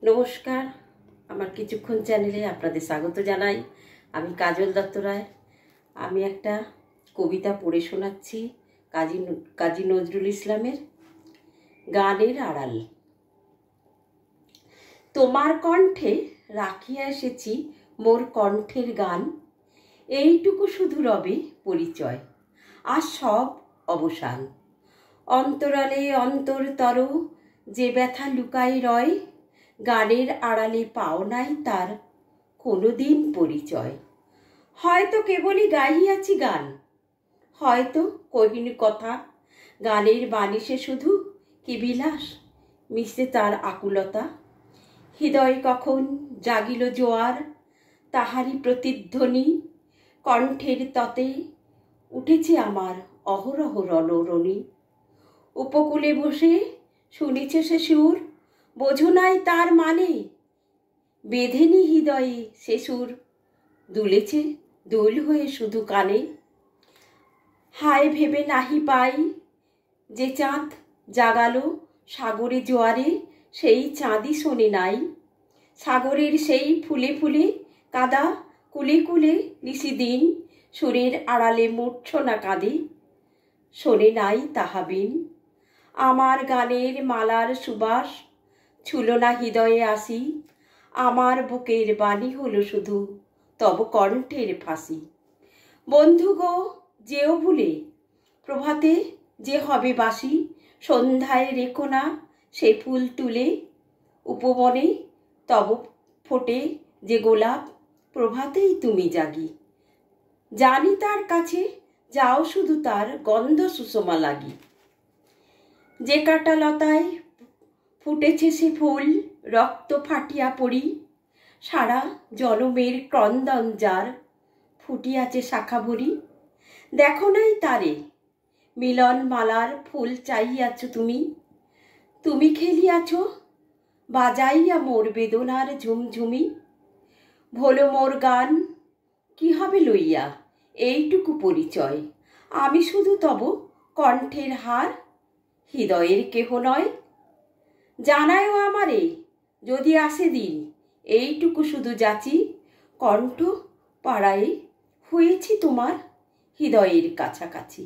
নমস্কার, আমার কিছুক্ষণ চ্যানেলে আপনাদের স্বাগত জানাই। আমি কাজল দত্ত রায়। আমি একটা কবিতা পড়ে শোনাচ্ছি কাজী নজরুল ইসলামের গানের আড়াল। তোমার কণ্ঠে রাখিয়া এসেছি মোর কণ্ঠের গান, এইটুকু শুধু রবে পরিচয়, আর সব অবসান। অন্তরালে অন্তরতর যে ব্যথা লুকাই রয়, গানের আড়ালে পাও নাই তার কোনোদিন পরিচয়। হয়তো কেবলই গাইয়াছি গান, হয়তো কহিনি কথা, গানের বানিশে শুধু কি বিলাস মিশে তার আকুলতা। হৃদয় কখন জাগিল জোয়ার, তাহারই প্রতিধ্বনি, কণ্ঠের ততে উঠেছে আমার অহরহ রণরণী। উপকূলে বসে শুনেছে সে সুর, বোঝো নাই তার মানে, বেঁধেনি হৃদয়ে সে সুর, দুলেছে দোল হয়ে শুধু কানে। হায় ভেবে নাহি পাই যে চাঁদ জাগালো সাগরে জোয়ারে, সেই চাঁদই শোনে নাই। সাগরের সেই ফুলে ফুলে কাদা কুলে কুলে নিশিদিন, সুরের আড়ালে মূর্ছনা কাঁদে, শোনে নাই তাহাবিন। আমার গানের মালার সুবাস ছুলো না হৃদয়ে আসি, আমার বুকের বাণী হলো শুধু তব কণ্ঠের ফাঁসি। বন্ধু গো যেও ভুলে, প্রভাতে যে হবে বাসি, সন্ধ্যায় রেখো না সে ফুল তুলে, উপবনে তব ফোটে যে গোলাপ, প্রভাতেই তুমি জাগি। জানি তার কাছে যাও শুধু তার গন্ধ সুষমা লাগি। যে কাটা লতায় ফুটেছে সে ফুল, রক্ত ফাটিয়া পড়ি, সারা জনমের ক্রন্দন যার ফুটিয়াছে শাখা ভরি। দেখো নাই তারে মিলন মালার ফুল চাইয়াছ তুমি, তুমি খেলিয়াছ বাজাইয়া মোর বেদনার ঝুমঝুমি। ভোলো মোর গান কি হবে লইয়া এইটুকু পরিচয়, আমি শুধু তব কণ্ঠের হার, হৃদয়ের কেহ নয়। জানায়ও আমারে যদি আসে দিন, এইটুকু শুধু যাচি, কণ্ঠ পাড়ায় হয়েছি তোমার হৃদয়ের কাছাকাছি।